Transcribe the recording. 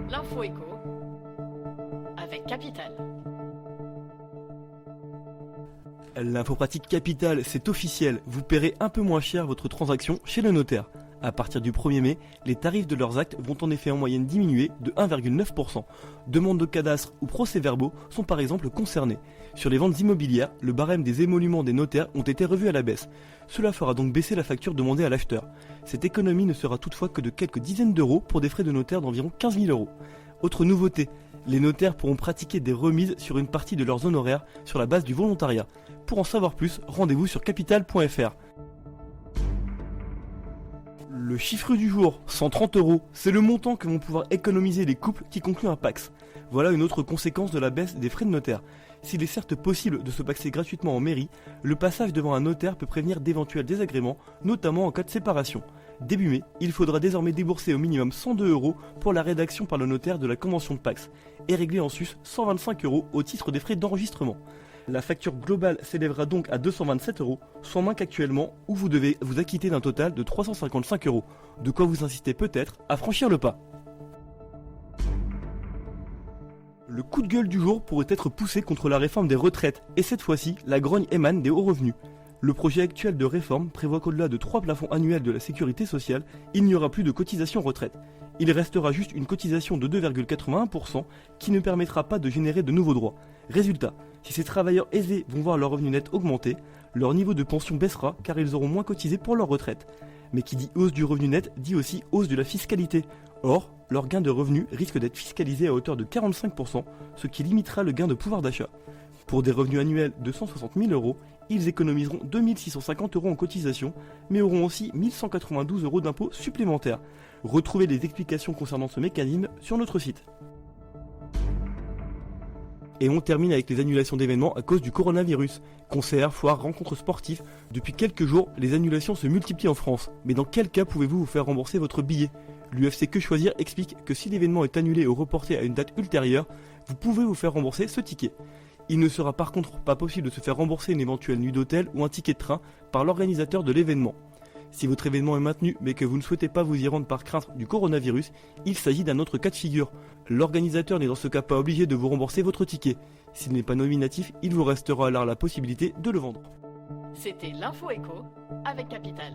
L'info éco avec Capital. L'info pratique Capital, c'est officiel, vous paierez un peu moins cher votre transaction chez le notaire. À partir du 1er mai, les tarifs de leurs actes vont en effet en moyenne diminuer de 1,9%. Demandes de cadastre ou procès-verbaux sont par exemple concernés. Sur les ventes immobilières, le barème des émoluments des notaires ont été revus à la baisse. Cela fera donc baisser la facture demandée à l'acheteur. Cette économie ne sera toutefois que de quelques dizaines d'euros pour des frais de notaire d'environ 15 000 euros. Autre nouveauté, les notaires pourront pratiquer des remises sur une partie de leurs honoraires sur la base du volontariat. Pour en savoir plus, rendez-vous sur capital.fr. Le chiffre du jour, 130 euros, c'est le montant que vont pouvoir économiser les couples qui concluent un PACS. Voilà une autre conséquence de la baisse des frais de notaire. S'il est certes possible de se paxer gratuitement en mairie, le passage devant un notaire peut prévenir d'éventuels désagréments, notamment en cas de séparation. Début mai, il faudra désormais débourser au minimum 102 euros pour la rédaction par le notaire de la convention de PACS et régler en sus 125 euros au titre des frais d'enregistrement. La facture globale s'élèvera donc à 227 euros, soit moins qu'actuellement, où vous devez vous acquitter d'un total de 355 euros. De quoi vous inciter peut-être à franchir le pas. Le coup de gueule du jour pourrait être poussé contre la réforme des retraites, et cette fois-ci, la grogne émane des hauts revenus. Le projet actuel de réforme prévoit qu'au-delà de 3 plafonds annuels de la sécurité sociale, il n'y aura plus de cotisation retraite. Il restera juste une cotisation de 2,81% qui ne permettra pas de générer de nouveaux droits. Résultat, si ces travailleurs aisés vont voir leur revenu net augmenter, leur niveau de pension baissera car ils auront moins cotisé pour leur retraite. Mais qui dit hausse du revenu net dit aussi hausse de la fiscalité. Or, leur gain de revenu risque d'être fiscalisé à hauteur de 45%, ce qui limitera le gain de pouvoir d'achat. Pour des revenus annuels de 160 000 euros, ils économiseront 2 650 euros en cotisation, mais auront aussi 1 192 euros d'impôts supplémentaires. Retrouvez les explications concernant ce mécanisme sur notre site. Et on termine avec les annulations d'événements à cause du coronavirus. Concerts, foires, rencontres sportives. Depuis quelques jours, les annulations se multiplient en France. Mais dans quel cas pouvez-vous vous faire rembourser votre billet ? L'UFC Que Choisir explique que si l'événement est annulé ou reporté à une date ultérieure, vous pouvez vous faire rembourser ce ticket. Il ne sera par contre pas possible de se faire rembourser une éventuelle nuit d'hôtel ou un ticket de train par l'organisateur de l'événement. Si votre événement est maintenu mais que vous ne souhaitez pas vous y rendre par crainte du coronavirus, il s'agit d'un autre cas de figure. L'organisateur n'est dans ce cas pas obligé de vous rembourser votre ticket. S'il n'est pas nominatif, il vous restera alors la possibilité de le vendre. C'était l'info éco avec Capital.